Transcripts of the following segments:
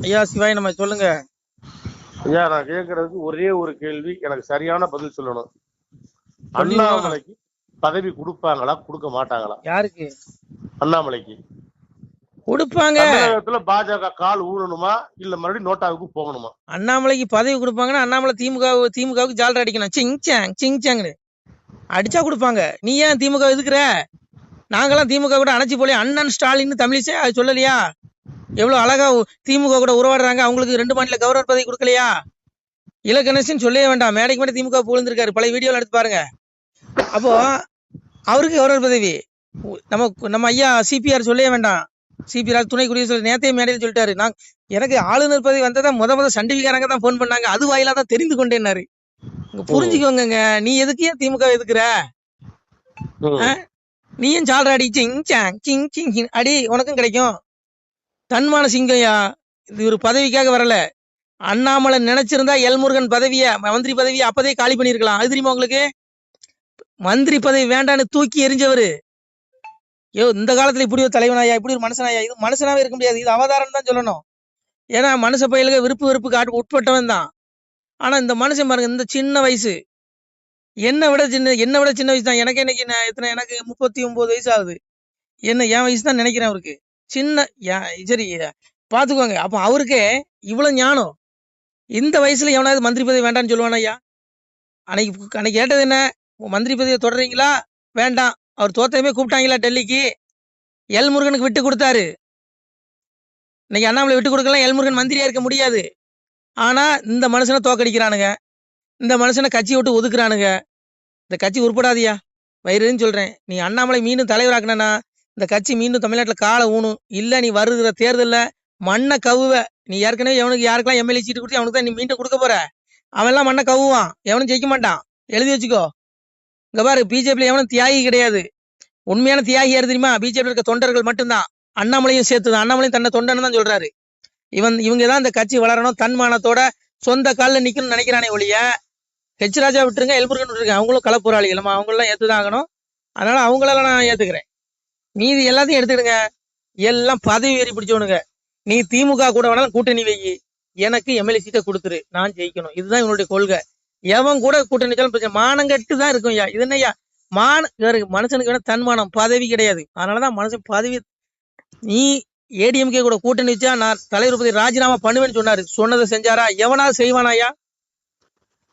ஐயா சிவாய் நம்ம சொல்லுங்க. ஐயா நான் கேட்கறதுக்கு ஒரே ஒரு கேள்வி, எனக்கு சரியான பதில் சொல்லணும். சொல்லிடுவோம். அண்ணாமலைக்கு பதவி கொடுப்பாங்களா கொடுக்க மாட்டாங்களா? யாருக்கு அண்ணாமலைக்கு கொடுப்பாங்க? தமிழகத்துல பாஜக கால் ஊழணுமா இல்ல மறுபடியும் நோட்டாவுக்கு போகணுமா? அண்ணாமலைக்கு பதவி கொடுப்பாங்கன்னா அண்ணாமலை திமுகவுக்கு ஜாலரா அடிக்கணும். சிங்சாங்னு அடிச்சா கொடுப்பாங்க. நீ ஏன் திமுக எதுக்குற? நாங்கெல்லாம் திமுக கூட அணைச்சி போல. அண்ணன் ஸ்டாலின் தமிழிசை அது சொல்லலையா? எவ்வளவு அழகா திமுக கூட உருவாடுறாங்க. அவங்களுக்கு 2 மாநில கவர்னர் பதவி கொடுக்கலையா? இலக்கணேசன் சொல்லவே வேண்டாம். மேடைக்கு மேடை திமுக புகழ்ந்திருக்காரு. பழைய வீடியோல எடுத்து பாருங்க. அப்போ அவருக்கு கவர்னர் பதவி. நம்ம ஐயா சிபிஆர் சொல்லவே வேண்டாம். சிபிஆர் துணை குடியரசு நேத்தையே மேடையில் சொல்லிட்டாரு. எனக்கு ஆளுநர் பதவி வந்ததான் முத சண்டிவிகாரங்க தான் போன் பண்ணாங்க. அது வாயிலா தான் தெரிந்து கொண்டேன்னாரு. புரிஞ்சுக்கோங்க. நீ எதுக்கு ஏன் திமுக எதுக்குற? நீ ஏன் ஜாலரா அடி சிங் அடி, உனக்கும் கிடைக்கும். தன்மான சிங்கையா. இது ஒரு பதவிக்காக வரல. அண்ணாமலை நினைச்சிருந்தா எல்முருகன் பதவிய மந்திரி பதவியை அப்பதே காலி பண்ணிருக்கலாம். அது தெரியுமா உங்களுக்கு? மந்திரி பதவி வேண்டான்னு தூக்கி எரிஞ்சவரு. இந்த காலத்துல இப்படி ஒரு தலைவனாயா, இப்படி ஒரு மனுஷனாயா? இது மனுஷனாவே இருக்க முடியாது. இது அவதாரம் தான் சொல்லணும். ஏன்னா மனுஷ பயிலுக்கு விருப்பு காட்டு உட்பட்டவன் தான். ஆனா இந்த மனுஷன் பாருங்க, இந்த சின்ன வயசு, என்னை விட சின்ன வயசு தான். எனக்கு இன்னைக்கு எத்தனை, எனக்கு 39 வயசு ஆகுது. என் வயசு தான் நினைக்கிறேன் அவருக்கு. சின்ன சரி பாத்துக்கோங்க. அப்ப அவருக்கே இவ்வளவு ஞானம். இந்த வயசுல எவனாவது மந்திரி பதவி வேண்டாம்னு சொல்லுவானா ஐயா? அன்னைக்கு கேட்டது என்ன? மந்திரி பதவியை தொடர்றீங்களா? வேண்டாம். அவர் தோத்தமே கூப்பிட்டாங்களா டெல்லிக்கு? எல்முருகனுக்கு விட்டு கொடுத்தாரு. இன்னைக்கு அண்ணாமலை விட்டு கொடுக்கலாம். எல்முருகன் மந்திரியா இருக்க முடியாது. ஆனா இந்த மனுஷனை தோக்கடிக்கிறானுங்க. இந்த மனுஷனை கட்சி விட்டு ஒதுக்குறானுங்க. இந்த கட்சி உருப்படாதியா, வயிறுன்னு சொல்றேன். நீ அண்ணாமலை மீண்டும் தலைவராக்கனா இந்த கட்சி மீண்டும் தமிழ்நாட்டில் காலை ஊணும். இல்ல நீ வருகிற தேர்தலில் மண்ணை கவுவ. நீ ஏற்கனவே யாருக்கெல்லாம் எம்எல்ஏ சீட்டு கொடுத்து அவனுக்கு தான் நீ மீண்டும் கொடுக்க போற. அவன் எல்லாம் மண்ணை கவுவான். எவனும் ஜெயிக்க மாட்டான். எழுதி வச்சுக்கோ. இங்க பாரு, பிஜேபியில் எவனும் தியாகி கிடையாது. உண்மையான தியாகி யாரு தெரியுமா? பிஜேபி இருக்க தொண்டர்கள் மட்டும்தான். அண்ணாமலையும் சேர்த்துதான். அண்ணாமலையும் தன்னை தொண்டன்னு தான் சொல்றாரு. இவங்க தான் இந்த கட்சி வளரணும், தன்மானத்தோட சொந்த காலில் நிக்கணும்னு நினைக்கிறானே ஒழிய, ஹெச் ராஜா விட்டுருங்க, எல்முருகன் விட்டுருங்க. அவங்களும் களப்போராளிகள். அவங்களெல்லாம் ஏத்துதான் ஆகணும். அதனால அவங்களெல்லாம் நான் ஏத்துக்கிறேன். மீதி எல்லாத்தையும் எடுத்துடுங்க. எல்லாம் பதவி ஏறி பிடிச்சவனுங்க. நீ திமுக கூட வேணாலும் கூட்டணி வை, எனக்கு எம்எல்ஏ சீட்டை கொடுத்துரு, நான் ஜெயிக்கணும். இதுதான் இவனுடைய கொள்கை. எவன் கூட கூட்டணி மானங்கட்டு தான் இருக்கும். ஐயா இது என்னய்யா? மனுஷனுக்கு வேணா தன்மானம், பதவி கிடையாது. அதனாலதான் மனுஷன் பதவி. நீ ஏடிஎம்கே கூட கூட்டணி வச்சா நான் தலைவர் பதவி ராஜினாமா பண்ணுவேன்னு சொன்னாரு. சொன்னதை செஞ்சாரா? எவனாவது செய்வானாயா?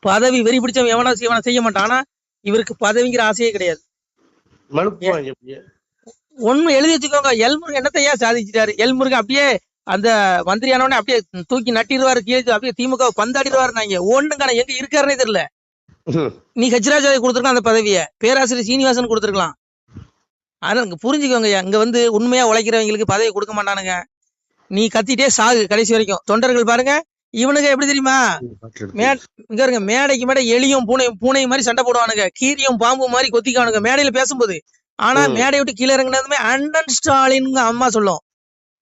பதவி வெறி பிடிச்சவன் எவனாவது செய்வானா? செய்ய மாட்டான். ஆனா இவருக்கு பதவிங்கிற ஆசையே கிடையாது. ஒண்ணு எழுதி வச்சுக்கோங்க. எல்முருகன் என்னத்தையா சாதிச்சிட்டாரு? எல்முருகன் அப்படியே அந்த மந்திரியானவனே அப்படியே தூக்கி நட்டிடுவாரு, கீழே அப்படியே திமுக பந்தாடிடுவாரு. நாங்க ஒண்ணுங்க எங்க இருக்காருன்னே தெரியல. நீ ஹெச்ராஜாவை கொடுத்துருக்கலாம் அந்த பதவியை, பேராசிரியர் சீனிவாசன் கொடுத்துருக்கலாம். அதனால புரிஞ்சுக்கோங்க. இங்க உண்மையா உழைக்கிறவங்களுக்கு பதவி கொடுக்க மாட்டானுங்க. நீ கத்திட்டே சாகு கடைசி வரைக்கும். தொண்டர்கள் பாருங்க, இவனுங்க எப்படி தெரியுமா? இங்க இருங்க, மேடைக்கு மேடை எலியும் பூனை மாதிரி சண்டை போடுவானுங்க. கீரியும் பாம்பு மாதிரி கொத்திக்கானுங்க மேடையில பேசும்போது. ஆனா மேடை விட்டு கீழே இறங்கினதுமே அண்ணன் ஸ்டாலின் அம்மா சொல்லும்.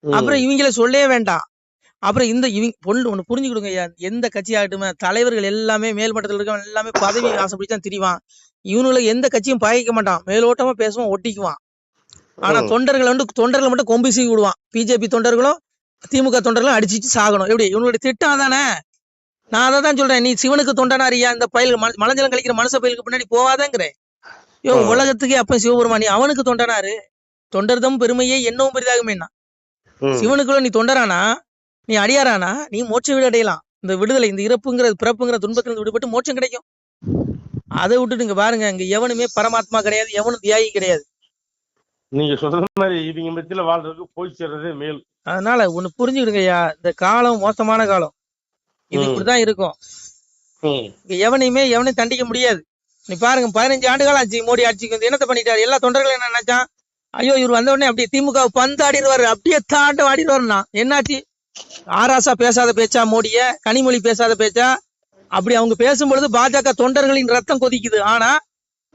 அப்புறம் இவங்கள சொல்லவே வேண்டாம். அப்புறம் இவங்க ஒண்ணு புரிஞ்சுக்கிடுங்க. எந்த கட்சி ஆகட்டுமே, தலைவர்கள் எல்லாமே மேல்மட்டத்தில் இருக்கவன் எல்லாமே பதவி ஆசைப்படிச்சான் திரிவான். இவனுக்கு எந்த கட்சியும் பகைக்க மாட்டான். மேலோட்டமா பேசுவான், ஒட்டிக்குவான். ஆனா தொண்டர்கள் மட்டும் கொம்பு சீவி விடுவான். பிஜேபி தொண்டர்களும் திமுக தொண்டர்களும் அடிச்சுட்டு சாகணும். எப்படி? இவனுடைய திட்டம் தானே. நான் அதை தான் சொல்றேன். நீ சிவனுக்கு தொண்டனாரியா? இந்த பயிலுக்கு மலஞ்சலம் கழிக்கிற மனுஷ பயிலுக்கு பின்னாடி போவாதங்கிறேன். உலகத்துக்கே அப்ப சிவபெருமானி அவனுக்கு தொண்டனாரு. தொண்டர்தம் பெருமையே என்னவும் பெரிதாகுமேனா. சிவனுக்குள்ள நீ தொண்டரானா, நீ அடியாரானா, நீ மோட்ச வீடு அடையலாம். இந்த விடுதலை, இந்த இறப்புங்கிறது பிறப்புங்கிற துன்பத்திலிருந்து விடுபட்டு மோட்சம் கிடைக்கும். அதை விட்டுட்டு இங்க பாருங்க, இங்க எவனுமே பரமாத்மா கிடையாது, எவனும் தியாகி கிடையாது. நீங்க சொல்ற மாதிரி இவங்க மத்தியில வாழ்றதுக்கு போய் சேர்றதே மேல். அதனால ஒண்ணு புரிஞ்சுக்கிடுங்கய்யா, இந்த காலம் மோசமான காலம். இது இப்படிதான் இருக்கும். எவனையும் தண்டிக்க முடியாது. நீ பாருங்க, 15 ஆண்டுகள் ஆச்சு மோடி ஆட்சிக்கு வந்து என்னத்தை பண்ணிட்டாரு? எல்லா தொண்டர்களும் என்ன நினைச்சான்? ஐயோ இவர் வந்த உடனே அப்படியே திமுக பந்தாடிடுவாரு, அப்படியே தாண்டம் ஆடிடுவாருன்னா என்னாச்சு? ஆராசா பேசாத பேச்சா மோடிய, கனிமொழி பேசாத பேச்சா? அப்படி அவங்க பேசும்பொழுது பாஜக தொண்டர்களின் ரத்தம் கொதிக்குது. ஆனா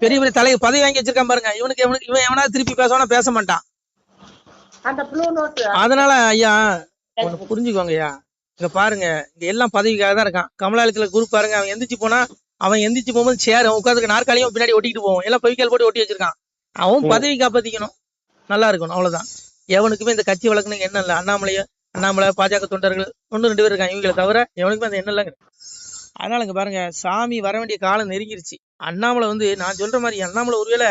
பெரிய பெரிய தலைவர் பதவி வாங்கி வச்சிருக்கான் பாருங்க. இவன் எவனாவது திருப்பி பேசவானா? பேச மாட்டான். அதனால ஐயா ஒண்ணு புரிஞ்சுக்கோங்க ஐயா. இங்க பாருங்க, இங்க எல்லாம் பதவிக்காக தான் இருக்கான். கமலாலயத்துல குரூப் பாருங்க, அவன் எந்திரிச்சு போகும்போது சேர் உட்காந்துக்கு நாற்காலியும் பின்னாடி ஒட்டிட்டு போவோம். எல்லாம் பவிக்கால் போட்டு ஒட்டி வச்சிருக்கான். அவன் பதவி காப்பாத்திக்கணும், நல்லா இருக்கணும், அவ்வளவுதான். எவனுக்குமே இந்த கட்சி வழக்குன்னு என்ன இல்லை. அண்ணாமலையோ அண்ணாமலை பாஜக தொண்டர்கள் 1-2 பேர் இருக்காங்க. இவங்களை தவிர எவனுக்குமே அந்த எண்ணம் இல்லைங்க. அதனால இங்க பாருங்க, சாமி வர வேண்டிய காலம் நெருங்கிருச்சு. அண்ணாமலை வந்து நான் சொல்ற மாதிரி அண்ணாமலை ஒருவேளை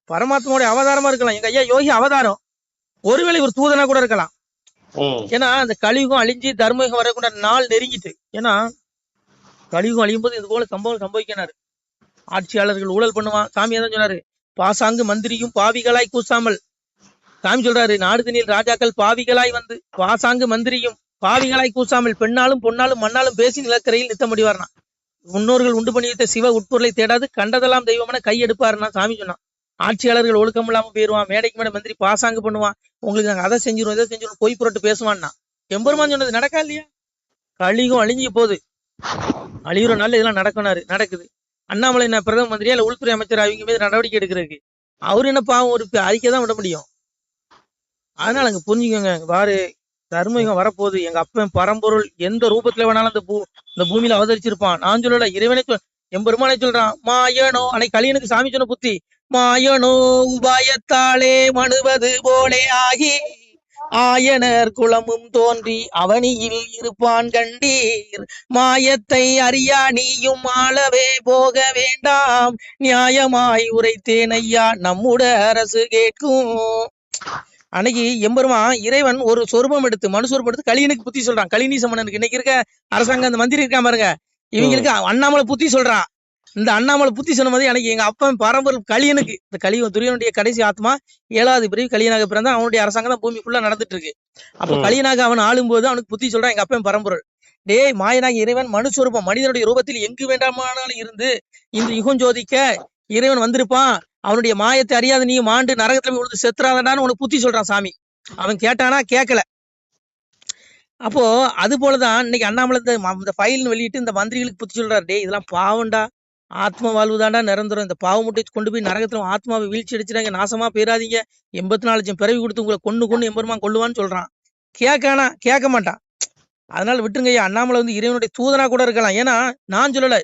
பரமாத்மாவுடைய அவதாரமா இருக்கலாம். எங்க ஐயா யோகி அவதாரம். ஒருவேளை ஒரு தூதனா கூட இருக்கலாம். ஏன்னா அந்த கலியுகம் அழிஞ்சு தர்மயுகம் வரக்கூடிய நாள் நெருங்கிட்டு. ஏன்னா கலியுகம் அழியும் போது இது போல சம்பவம் சம்பவிக்கிறாரு. ஆட்சியாளர்கள் ஊழல் பண்ணுவான். சாமி தான் சொன்னாரு, பாசாங்கு மந்திரியும் பாவிகளாய் கூசாமல். சாமி சொல்றாரு, நாடு தண்ணியில் ராஜாக்கள் பாவிகளாய் வந்து பாசாங்கு மந்திரியும் பாவிகளாய் கூசாமல் பெண்ணாலும் பொன்னாலும் மண்ணாலும் பேசி நிலக்கரையில் நித்த முடிவார்னா. முன்னோர்கள் உண்டு பண்ணி வைத்த சிவ உட்பொருளை தேடாது கண்டதெல்லாம் தெய்வமான கை எடுப்பாருன்னா சாமி சொன்னான். ஆட்சியாளர்கள் ஒழுக்கம் இல்லாம போயிருவான். மேடைக்கு மேடை மந்திரி பாசாங்கு பண்ணுவான். உங்களுக்கு நாங்க அதை செஞ்சிருவோம் இதை செஞ்சிருவோம் பொய் புரட்டு பேசுவான்னா. எம்பெருமான் சொன்னது நடக்கா இல்லையா? கலியுகம் அழிஞ்சு போகுது. அழியுற நாள் இதெல்லாம் நடக்குது. அண்ணாமலை என்ன பிரதம மந்திரியா இல்ல உள்துறை அமைச்சர் அவங்க மீது நடவடிக்கை எடுக்கிறதுக்கு? அவரு என்ன பாவம், ஒரு அறிக்கை தான் விட முடியும். அதனால அங்க புரிஞ்சுக்கோங்க, பாரு தர்மயுகம் வரப்போகுது. எங்க அப்பன் பரம்பொருள் எந்த ரூபத்துல வேணாலும் இந்த பூமியில அவதரிச்சிருப்பான். நான் சொல்லல, இறைவனை எம்பெருமானை சொல்றான். மாயனோ அன்னைக்கு கலியனுக்கு சாமி சொன்ன புத்தி, மாயனோ உபாயத்தாலே மனுவது போலே ஆகி ஆயனர் குலமும் தோன்றி அவனியில் இருப்பான் கண்டீர். மாயத்தை அறியா நீயும் ஆளவே போக வேண்டாம், நியாயமாய் உரைத்தேன் ஐயா நம்முட அரசு கேட்கும். அன்னைக்கு எம்பெருமான் இறைவன் ஒரு சொரூபம் எடுத்து மனு சொரூபம் எடுத்து கலியனுக்கு புத்தி சொல்றான். கலிநீச மன்னனுக்கு இன்னைக்கு இருக்க அரசாங்கம் அந்த மந்திரி இருக்கா பாருங்க, இவங்களுக்கு அண்ணாமலை புத்தி சொல்றான். இந்த அண்ணாமலை புத்தி சொன்ன மாதிரி எனக்கு எங்க அப்பன் பரம்பொருள் கலியனுக்கு, இந்த கலியுகம் துரியனுடைய கடைசி ஆத்மா 7வது பிரிவு கலியனாக பிறந்தா அவனுடைய அரசாங்கம் தான் பூமி ஃபுல்லா நடந்துட்டு இருக்கு. அப்ப கலியனாக அவன் ஆளும்போது அவனுக்கு புத்தி சொல்றான் எங்க அப்பன் பரம்பொருள். டேய் மாயனாக இறைவன் மனு சொரூபம் மனிதனுடைய ரூபத்தில் எங்கு வேண்டாமானாலும் இருந்து இந்த யுகம் ஜோதிக்க இறைவன் வந்திருப்பான். அவனுடைய மாயத்தை அறியாத நீ மாண்டு நரகத்துல போய் விழுந்து செத்துறாதான்னு உனக்கு புத்தி சொல்றான் சாமி. அவன் கேட்டானா கேட்கல. அப்போ அது போலதான் இன்னைக்கு அண்ணாமலை இந்த ஃபைல்னு வெளியிட்டு இந்த மந்திரிகளுக்கு புத்தி சொல்றாரு. டே இதெல்லாம் பாவண்டா, ஆத்ம வாழ்வுதாண்டா நிரந்தரம். இந்த பாவ முட்டை கொண்டு போய் நரகத்துல ஆத்மாவை வீழ்ச்சி அடிச்சிடாங்க, நாசமா போயிடாதீங்க, 84 லட்சம் பிறவி கொடுத்து உங்களை கொண்டு எம்பெருமான் கொள்ளுவான்னு சொல்றான். கேட்க மாட்டான். அதனால விட்டுருங்க ஐயா. அண்ணாமலை வந்து இறைவனுடைய தூதனா கூட இருக்கலாம். ஏன்னா நான் சொல்லல,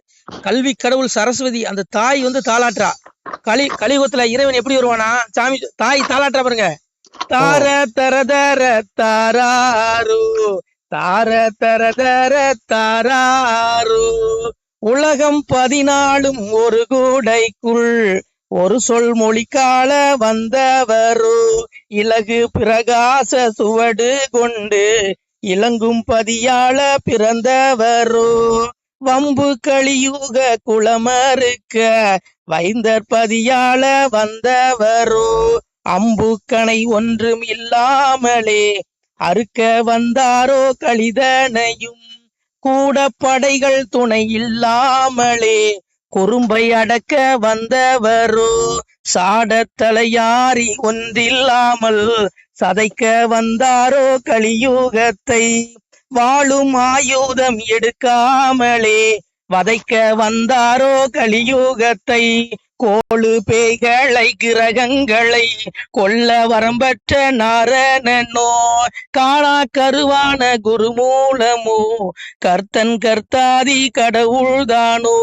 கல்வி கடவுள் சரஸ்வதி அந்த தாய் வந்து தாளாற்றா. கலியுகத்துல இறைவன் எப்படி வருவானா, சாமி தாய் தாளாற்றா பாருங்க. தார தர தர தாராரு தார தர தர தாராரு உலகம் 14 ஒரு கூடைக்குள் ஒரு சொல் மொழிக்கால வந்தவரு இலகு பிரகாச சுவடு கொண்டு இளங்கும் பதியாள பிறந்தவரு வம்பு கலியுக குளமறுக்க வைந்தர் பதியாள வந்தவரு அம்புக்கணை ஒன்றும் இல்லாமலே அறுக்க வந்தாரோ கலிதனையும் கூட படைகள் துணை இல்லாமலே குறும்பை அடக்க வந்தவரோ சாடத்தலையாரி ஒன்றில்லாமல் சதைக்க வந்தாரோ கலியுகத்தை வாழும் ஆயுதம் எடுக்காமலே வதைக்க வந்தாரோ கலியுகத்தை கோளு பேய்களை கிரகங்களை கொல்ல வரம்பற்ற நாரணனோ காணா கருவான குருமூலமோ கர்த்தன் கர்த்தாதி கடவுள்தானோ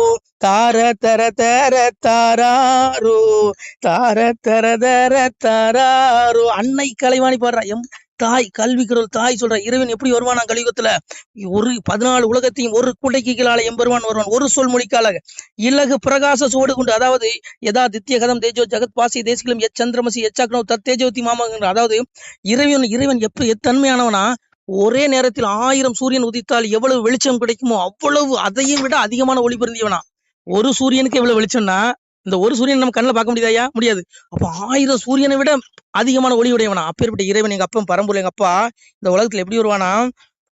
தார தர தர தாராரோ தார தர தர தாராரோ. அன்னை கலைவாணி பாடுறா. தாய் கல்வி கடவுள் தாய் சொல்ற இறைவன் எப்படி வருவானா கலியுகத்துல? ஒரு 14 உலகத்தையும் ஒரு குடைக்கு கீழால எம்பெருமான் வருவான். ஒரு சொல் மொழிக்கால இலகு பிரகாச சுவடு கொண்டு, அதாவது எதா தித்ய கதம் தேஜோ ஜகத் பாசி தேசிகளும் சந்திரமசி எச்சாக்கனோ தத் தேஜோதி மாமாங்கிற, அதாவது இறைவன் எப்படி எத்தன்மையானவனா, ஒரே நேரத்தில் 1000 சூரியன் உதித்தால் எவ்வளவு வெளிச்சம் கிடைக்குமோ அவ்வளவு அதையும் விட அதிகமான ஒளி பொருந்தியவனா. ஒரு சூரியனுக்கு எவ்வளவு வெளிச்சம்னா இந்த ஒரு சூரியன் நம்ம கண்ணில் பார்க்க முடியாதா? முடியாது. அப்ப 1000 சூரியனை விட அதிகமான ஒளி உடையவனா. அப்பேற்பட்ட இறைவன் எங்க அப்பன் பரம்பொருள் எங்க அப்பா இந்த உலகத்துல எப்படி வருவானா,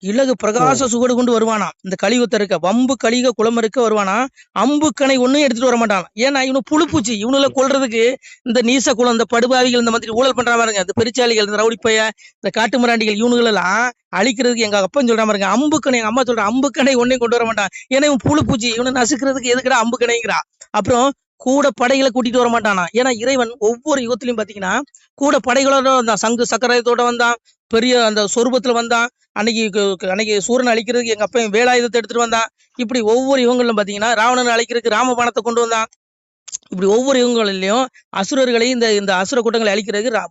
இலகு பிரகாச சுவடு கொண்டு வருவானா. இந்த கலியுகத்தை இருக்க வம்பு கலிக குளம் இருக்க வருவானா. அம்புக்கணை ஒன்னும் எடுத்துட்டு வர மாட்டான். ஏன்னா இவனு புழுப்பூச்சி, இவனுல கொள்றதுக்கு இந்த நீச குளம், இந்த படுபாவிகள், இந்த மாதிரி ஊழல் பண்ற பாருங்க, இந்த பெருச்சாளிகள், இந்த ரவுடிப்பைய, இந்த காட்டு மிராண்டிகள், இவனுகள் எல்லாம் அழிக்கிறதுக்கு எங்க அப்பன் சொல்ற பாருங்க அம்புக்கணை. எங்க அம்மா சொல்ற அம்புக்கணை ஒன்னையும் கொண்டு வர மாட்டான். ஏன்னா இவன் புழுப்பூச்சி, இவனை நசுக்கிறதுக்கு எதுக்கடா அம்புக்கணைங்கிறா. அப்புறம் கூட படைகளை கூட்டிட்டு வர மாட்டானா. ஏன்னா இறைவன் ஒவ்வொரு யுகத்திலையும் பாத்தீங்கன்னா கூட படைகளோட வந்தான். சங்கு சக்கரத்தோட வந்தான், பெரிய அந்த சொரூபத்துல வந்தான். அன்னைக்கு சூரனை அழிக்கிறதுக்கு எங்க அப்பன் வேலாயுதத்தை எடுத்துட்டு வந்தான். இப்படி ஒவ்வொரு யுகங்களும் பாத்தீங்கன்னா ராவணனை அழிக்கிறதுக்கு ராமபாணத்தை கொண்டு வந்தான். இப்படி ஒவ்வொரு யுகங்களிலையும் அசுரர்களையும் இந்த இந்த அசுர கூட்டங்களை அழிக்கிறதுக்கு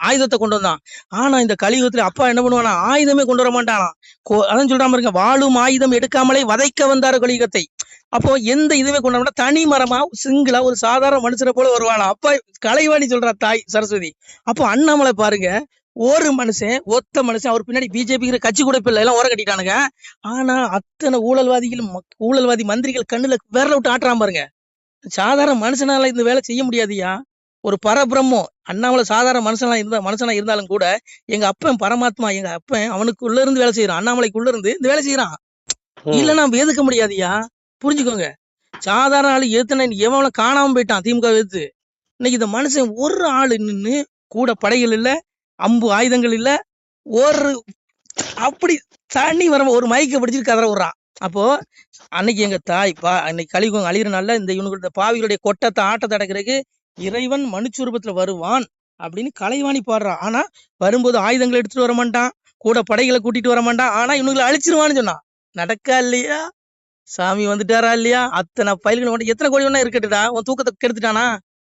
ஆயுதத்தை கொண்டு வந்தான். ஆனா இந்த கலியுகத்துல அப்பா என்ன பண்ணுவானா, ஆயுதமே கொண்டு வர மாட்டானா. அதான் சொல்றாம இருக்க, வாழும் ஆயுதம் எடுக்காமலே வதைக்க வந்தாரு கலியுகத்தை. அப்போ எந்த இதுவே கொண்டு வர தனி மரமா சிங்கிளா ஒரு சாதாரண மனுஷனை போல வருவானா. அப்பா கலைவாணி சொல்றா தாய் சரஸ்வதி. அப்போ அண்ணாமலை பாருங்க, ஒரு மனுஷன் ஒத்த மனுஷன், அவர் பின்னாடி பிஜேபிங்கிற கட்சி கூட இப்ப எல்லாம் ஓர கட்டிட்டானுங்க. ஆனா அத்தனை ஊழல்வாதி மந்திரிகள் கண்ணுல விரல விட்டு ஆட்டுறான் பாருங்க. சாதாரண மனுஷனால இந்த வேலை செய்ய முடியாதுயா. ஒரு பரபிரம்மம் அண்ணாமலை சாதாரண மனுஷனா இருந்தாலும் கூட எங்க அப்பன் பரமாத்மா, எங்க அப்பன் அவனுக்குள்ள இருந்து வேலை செய்யறான், அண்ணாமலைக்குள்ள இருந்து இந்த வேலை செய்யறான். இல்ல நம்ம எதுக்க முடியாதுயா, புரிஞ்சுக்கோங்க. சாதாரண ஆளு எதுனா எவன காணாம போயிட்டான் திமுக எதிர்த்து. இன்னைக்கு இந்த மனுஷன் ஒரு ஆளு நின்று கூட படைகள் இல்ல, அம்பு ஆயுதங்கள் இல்ல, ஒரு அப்படி தண்ணி வர ஒரு மைக்க பிடிச்சிட்டு கதற விடுறான். அப்போ அன்னைக்கு எங்க தாய் அன்னைக்கு கலியுகம் அழிகிற நாள்ல இந்த பாவிகளுடைய கொட்டத்தை ஆட்டத்தை அடக்கிறதுக்கு இறைவன் மனுச்சுரூபத்துல வருவான் அப்படின்னு கலைவாணி பாடுறா. ஆனா வரும்போது ஆயுதங்களை எடுத்துட்டு வர மாட்டான், கூட படைகளை கூட்டிட்டு வர மாட்டான். ஆனா இவனுங்களை அழிச்சிருவான்னு சொன்னான். நடக்கா இல்லையா? சாமி வந்துட்டாரா இல்லையா? அத்தனை பயில்கள் எத்தனை கோடி ஒண்ணா இருக்கட்டுடா, உன் தூக்கத்தை கெடுத்துட்டானா?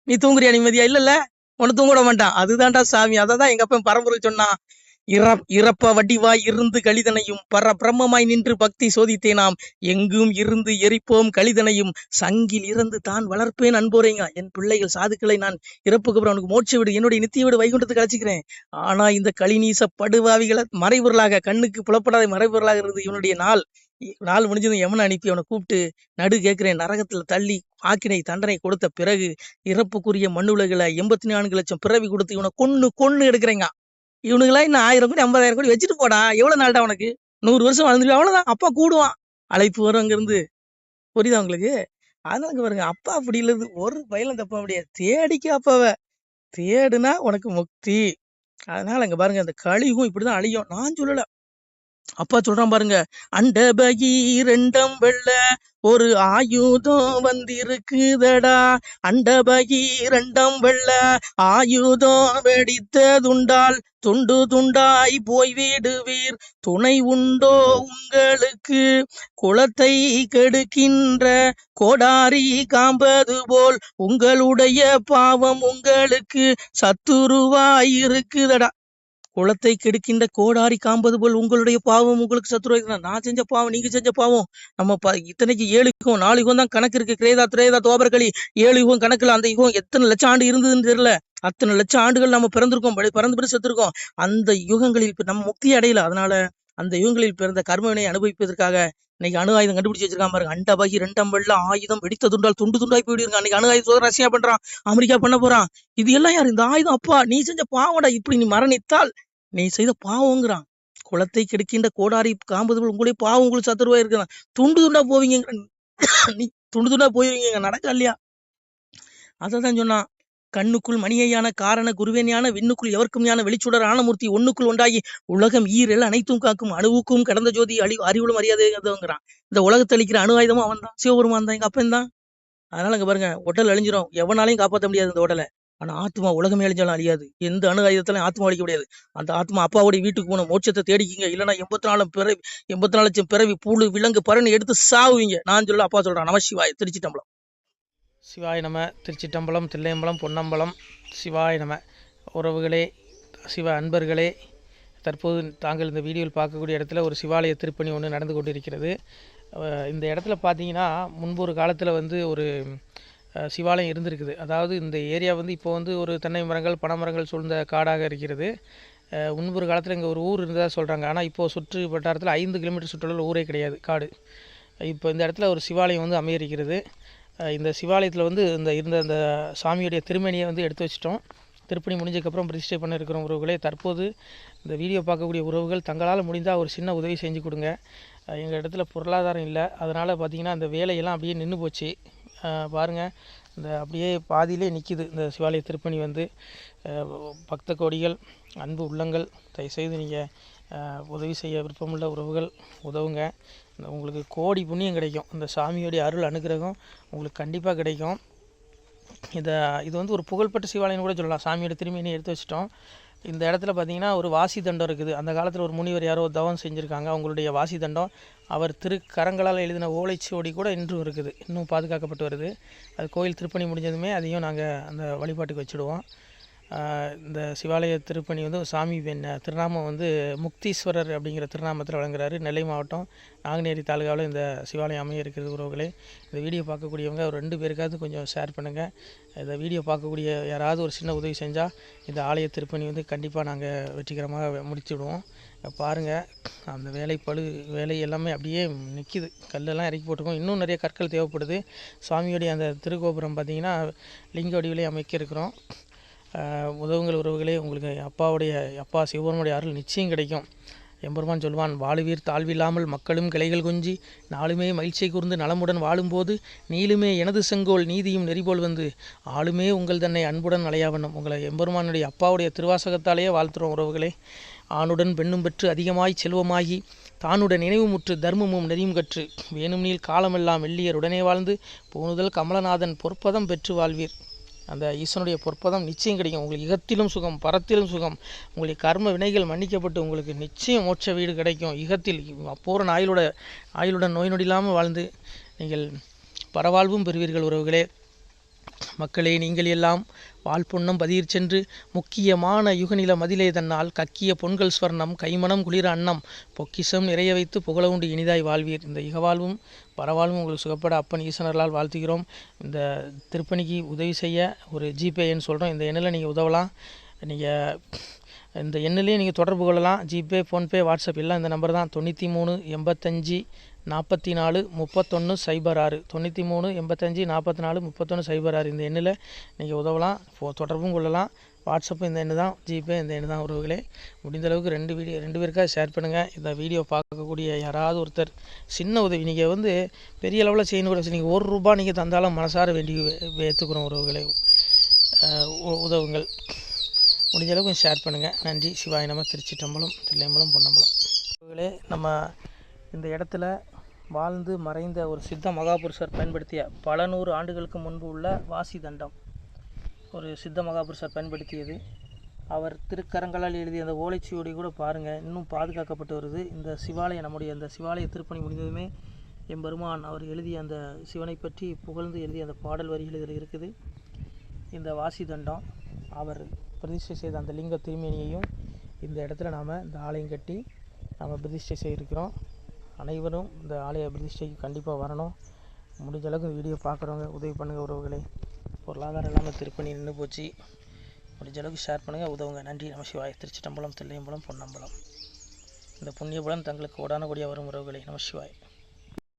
நீ தூங்குறியா நிம்மதியா? இல்ல உன்னை தூங்க விட மாட்டான். அதுதான்டா சாமி. அததான் எங்க அப்பன் பரம்பரை சொன்னான். இறப்ப வடிவாய் இருந்து கலிதனையும் பிரம்மமாய் நின்று பக்தி சோதித்தேனாம், எங்கும் இருந்து எரிப்போம் கலிதனையும், சங்கில் இறந்து தான் வளர்ப்பேன் அன்போரேங்க. என் பிள்ளைகள் சாதுக்களை நான் இறப்புக்கு அப்புறம் அவனுக்கு மோட்ச விடு, என்னுடைய நித்திய விடு வைகுண்டத்துக்கு அழைச்சிக்கிறேன். ஆனா இந்த கலிநீச படுவாவிகளை மறைபொருளாக, கண்ணுக்கு புலப்படாத மறைபொருளாக இருந்து இவனுடைய நாள் முடிஞ்சதும் எவனை அனுப்பி அவனை கூப்பிட்டு நடு கேட்கிறேன், நரகத்துல தள்ளி ஆக்கினை தண்டனை கொடுத்த பிறகு இறப்புக்குரிய மண்ணுலகளை 84 லட்சம் பிறவி கொடுத்து இவனை கொன்னு எடுக்கிறேங்க. இவனுங்களா இன்னும் 1000 கோடி 50,000 கோடி வச்சுட்டு போடா, எவ்வளவு நாள்டா உனக்கு? 100 வருஷம் வாழ்ந்துருவா, அவ்வளவுதான். அப்பா கூடுவான், அழைப்பு வரும் அங்க இருந்து. புரியுதா உங்களுக்கு? அதனால பாருங்க, அப்பா அப்படி இல்லது ஒரு பயிலும் தப்ப முடியாது. தேடிக்க அப்பாவ தேடுனா உனக்கு முக்தி. அதனால அங்க பாருங்க, அந்த கலியுகம் இப்படிதான் அழியும். நான் சொல்லல, அப்பா சொல்றான் பாருங்க, அண்ட பகீரண்டம் வெள்ள ஒரு ஆயுதம் வந்திருக்குதடா, அண்ட பகீரண்டம் வெள்ள ஆயுதம் வெடித்ததுண்டால் துண்டு துண்டாய் போய் விடுவீர், துணை உண்டோ உங்களுக்கு? குலத்தை கெடுக்கின்ற கோடாரி காம்பது போல் உங்களுடைய பாவம் உங்களுக்கு சத்துருவாய் இருக்குதடா. குளத்தை கெடுக்கின்ற கோடாரி காம்பது போல் உங்களுடைய பாவம் உங்களுக்கு சத்துருவாய். நான் செஞ்ச பாவம், நீங்க செஞ்ச பாவம். நம்ம இத்தனைக்கு 7 யுகம் 4 யுகம் தான் கணக்கு இருக்கு. கிரேதா திரேதா தோபர்களி 7 யுகம் கணக்குல அந்த யுகம் எத்தனை லட்சம் ஆண்டு இருந்ததுன்னு தெரியல. அத்தனை லட்சம் ஆண்டுகள் நம்ம பிறந்திருக்கோம், பிறந்து செத்துருக்கோம். அந்த யுகங்களில் நம்ம முக்தி அடையல. அதனால அந்த யுகங்களில் பிறந்த கர்மவினை அனுபவிப்பதற்காக இன்னைக்கு அணு ஆயுதம் கண்டுபிடிச்சு வச்சிருக்கான் பாருங்க. அண்டபகி 2 வெள்ள ஆயுதம் வெடித்ததுண்டால் துண்டு துண்டாய் போயிடுங்க. அன்னைக்கு அணு ஆயுதம் ரஷ்யா பண்றான், அமெரிக்கா பண்ண போறான். இது எல்லாம் யாரு? இந்த ஆயுதம் அப்பா நீ செஞ்ச பாவடா. இப்படி நீ மரணித்தால் நீ செய்த பாவங்கிறான். குளத்தை கெடுக்கின்ற கோடாரி காம்பது போல் உங்களுடைய பாவம் உங்களுக்கு சத்துருவா இருக்குதான். துண்டு துண்டா போவீங்க, நீ துண்டு துண்டா போயிருவீங்க. நடக்க இல்லையா? அதான் சொன்னான், கண்ணுக்குள் மணியையான காரண குருவேனியான விண்ணுக்குள் எவர்க்கும் ஞான வெளிச்சுடர் ஆனமூர்த்தி ஒண்ணுக்குள் ஒன்றாகி உலகம் ஈரல் அனைத்தும் காக்கும் அணுவுக்கும் கடந்த ஜோதி அறிவுளும் அறியாதுங்கிறான். இந்த உலகத்தை அளிக்கிற அணு ஆயுதமும் அவன் தான், சிவபெருமான் தான், எங்க அப்பன் தான். அதனால இங்க பாருங்க, உடல் அழிஞ்சிரும், எவனாலையும் காப்பாற்ற முடியாது இந்த உடலை. ஆனா ஆத்மா உலகமே அழிஞ்சாலும் அழியாது. எந்த அணு ஆயுதத்திலும் ஆத்மா அழிக்க முடியாது. அந்த ஆத்மா அப்பாவுடைய வீட்டுக்கு போகணும், மோட்சத்தை தேடிக்கிங்க. இல்லைன்னா 84 லட்சம் பிறவி புழு விலங்கு பறன்னு எடுத்து சாவுவீங்க. நான் சொல்ல, அப்பா சொல்றான். நம சிவாய. திருச்சிட்டம்பலம். சிவாய நம. திருச்சிட்டம்பலம், தில்லையம்பலம், பொன்னம்பலம். சிவாய நம. உறவுகளே, சிவ அன்பர்களே, தற்போது தாங்கள் இந்த வீடியோவில் பார்க்கக்கூடிய இடத்துல ஒரு சிவாலய திருப்பணி ஒன்று நடந்து கொண்டிருக்கிறது. இந்த இடத்துல பார்த்தீங்கன்னா, முன்பு ஒரு காலத்தில் ஒரு சிவாலயம் இருந்திருக்குது. அதாவது இந்த ஏரியா இப்போ ஒரு தென்னை மரங்கள் பனை மரங்கள் சூழ்ந்த காடாக இருக்கிறது. முன்பொரு காலத்தில் இங்கே ஒரு ஊர் இருந்ததாக சொல்கிறாங்க. ஆனால் இப்போது சுற்று வட்டாரத்தில் 5 கிலோமீட்டர் சுற்றுலா ஊரே கிடையாது, காடு. இப்போ இந்த இடத்துல ஒரு சிவாலயம் அமையிருக்கிறது. இந்த சிவாலயத்தில் இருந்த அந்த சாமியுடைய திருமேனியை எடுத்து வச்சிட்டோம். திருப்பணி முடிஞ்சதுக்கப்புறம் பிரதிஷ்டை பண்ண இருக்கிற உறவுகளே, தற்போது இந்த வீடியோ பார்க்கக்கூடிய உறவுகள் தங்களால் முடிந்தால் ஒரு சின்ன உதவி செஞ்சு கொடுங்க. எங்கள் இடத்துல பொருளாதாரம் இல்லை. அதனால் பார்த்திங்கன்னா அந்த வேலையெல்லாம் அப்படியே நின்று போச்சு. பாருங்கள், இந்த அப்படியே பாதியிலே நிற்கிது இந்த சிவாலய திருப்பணி. பக்த கோடிகள், அன்பு உள்ளங்கள், தயவுசெய்து நீங்கள் உதவி செய்ய விருப்பமுள்ள உறவுகள் உதவுங்க. உங்களுக்கு கோடி புண்ணியம் கிடைக்கும். இந்த சாமியோடைய அருள் அனுகிரகம் உங்களுக்கு கண்டிப்பாக கிடைக்கும். இது ஒரு புகழ்பெற்ற சிவாலயம் கூட சொல்லலாம். சாமியோட திருமேனியை எடுத்து வச்சிட்டோம். இந்த இடத்துல பார்த்தீங்கன்னா ஒரு வாசி தண்டம் இருக்குது. அந்த காலத்தில் ஒரு முனிவர் யாரோ தவம் செஞ்சுருக்காங்க. அவங்களுடைய வாசி தண்டம் அவர் திருக்கரங்களால் எழுதின ஓலைச்சுவடி கூட இன்றும் இருக்குது, இன்னும் பாதுகாக்கப்பட்டு வருது. அது கோயில் திருப்பணி முடிஞ்சதுமே அதையும் நாங்கள் அந்த வழிபாட்டுக்கு வச்சுடுவோம். இந்த சிவாலய திருப்பணி வந்து சாமி திருநாமம் வந்து முக்தீஸ்வரர் அப்படிங்கிற திருநாமத்தில் வழங்குறாரு. நெல்லை மாவட்டம் நாங்குநேரி தாலுகாவில் இந்த சிவாலயம் அமைய இருக்கிறது உறவுகளே. இந்த வீடியோ பார்க்கக்கூடியவங்க ஒரு 2 பேருக்காவது கொஞ்சம் ஷேர் பண்ணுங்கள். இந்த வீடியோ பார்க்கக்கூடிய யாராவது ஒரு சின்ன உதவி செஞ்சால் இந்த ஆலய திருப்பணி வந்து கண்டிப்பாக நாங்கள் வெற்றிகரமாக முடிச்சுடுவோம். பாருங்கள், அந்த வேலை எல்லாமே அப்படியே நிற்கிது. கல்லெல்லாம் இறக்கி போட்டிருக்கோம். இன்னும் நிறைய கற்கள் தேவைப்படுது. சுவாமியோடைய அந்த திருக்கோபுரம் பார்த்திங்கன்னா லிங்க வடிவிலே அமைக்க இருக்கிறோம். உதவுங்கள் உறவுகளே. உங்களுக்கு அப்பா சிவபெருமானுடைய அருள் நிச்சயம் கிடைக்கும். எம்பெருமான் சொல்வான், வாழுவீர் தாழ்வில்லாமல் மக்களும் கிளைகள் கொஞ்சி நாளுமே மகிழ்ச்சியை கூர்ந்து நலமுடன் வாழும்போது நீளுமே எனது செங்கோல் நீதியும் நெறிபோல் வந்து ஆளுமே உங்கள் தன்னை அன்புடன் அலையாவண்ணம். உங்களை எம்பெருமானுடைய அப்பாவுடைய திருவாசகத்தாலேயே வாழ்த்துறோம் உறவுகளே. ஆணுடன் பெண்ணும் பெற்று அதிகமாய் செல்வமாகி தானுடன் நினைவுமுற்று தர்மமும் நெறியும் கற்று வேணும் நீள் காலமெல்லாம் வெள்ளியர் உடனே வாழ்ந்து போனுதல் கமலநாதன் பொற்பதம் பெற்று வாழ்வீர். அந்த ஈசனுடைய பொற்பதம் நிச்சயம் கிடைக்கும். உங்களுக்கு இகத்திலும் சுகம், பரத்திலும் சுகம். உங்களுடைய கர்ம வினைகள் மன்னிக்கப்பட்டு உங்களுக்கு நிச்சயம் மோட்ச வீடு கிடைக்கும். இகத்தில் பூரண ஆயுளுடன் நோய் நொடி இல்லாமல் வாழ்ந்து நீங்கள் பரவாழ்வும் பெறுவீர்கள் உறவுகளே. மக்களே, நீங்கள் எல்லாம் வாழ்பொன்னம் பதியிற் சென்று முக்கியமான யுகநில மதிலே தன்னால் கக்கிய பொன்கள் ஸ்வர்ணம் கைமணம் குளிர அன்னம் பொக்கிஷம் நிறைய வைத்து புகழ உண்டு இனிதாய் வாழ்வீர். இந்த இகவாழ்வும் பரவாழ்வும் உங்களுக்கு சுகப்பட அப்பன் ஈசனர்களால் வாழ்த்துகிறோம். இந்த திருப்பணிக்கு உதவி செய்ய ஒரு ஜிபே எண் சொல்கிறோம். இந்த எண்ணில் நீங்கள் உதவலாம். நீங்கள் இந்த எண்ணிலேயே நீங்கள் தொடர்பு கொள்ளலாம். ஜிபே, ஃபோன்பே, வாட்ஸ்அப் எல்லாம் இந்த நம்பர் தான். 93 85 44 31 06 93 85 44 31 06. இந்த எண்ணில் நீங்கள் உதவலாம், தொடர்பும் கொள்ளலாம். வாட்ஸ்அப்பு இந்த எண்ணு தான், ஜிபே இந்த எண்ணு தான் உறவுகளே. முடிந்தளவுக்கு 2 பேருக்காக ஷேர் பண்ணுங்கள். இந்த வீடியோ பார்க்கக்கூடிய யாராவது ஒருத்தர் சின்ன உதவி நீங்கள் வந்து பெரிய அளவில் செய்யணும் கூட, நீங்கள் ₹1 நீங்கள் தந்தாலும் மனசார வேண்டி ஏற்றுக்கிறோம் உறவுகளே. உதவுங்கள். முடிஞ்ச அளவுக்கு கொஞ்சம் ஷேர் பண்ணுங்கள். நன்றி. சிவாய நம. திருச்சிட்டம்பலம், தில்லையம்பலம், பொன்னம்பலம். உறவுகளே, நம்ம இந்த இடத்துல வாழ்ந்து மறைந்த ஒரு சித்த மகாபுருஷர் பயன்படுத்திய பல 100 ஆண்டுகளுக்கு முன்பு உள்ள வாசி தண்டம் ஒரு சித்த மகாபுருஷர் பயன்படுத்தியது. அவர் திருக்கரங்களால் எழுதிய அந்த ஓலைச்சுவடி கூட பாருங்கள், இன்னும் பாதுகாக்கப்பட்டு வருது. இந்த சிவாலயம், நம்முடைய இந்த சிவாலய திருப்பணி முடிந்ததுமே எம்பெருமான் அவர் எழுதிய அந்த சிவனை பற்றி புகழ்ந்து எழுதிய அந்த பாடல் வரிகள் இதில் இருக்குது. இந்த வாசி தண்டம் அவர் பிரதிஷ்டை செய்த அந்த லிங்க திருமேனியையும் இந்த இடத்துல நாம் இந்த ஆலயம் கட்டி நாம் பிரதிஷ்டை செய்திருக்கிறோம். அனைவரும் இந்த ஆலய பிரதிஷ்டைக்கு கண்டிப்பாக வரணும். முடிஞ்ச அளவுக்கு வீடியோ பார்க்குறவங்க உதவி பண்ணுங்கள் உறவுகளே. பொருளாதாரம் இல்லாமல் திருப்பணி நின்று போச்சு. முடிஞ்ச அளவுக்கு ஷேர் பண்ணுங்கள், உதவுங்க. நன்றி. நம சிவாய. திருச்சிட்டம்பலம், தில்லையம்பலம், பொன்னம்பலம். இந்த புண்ணியபலம் தங்களுக்கு கோடான கோடியாக வரும் உறவுகளே. நம சிவாய.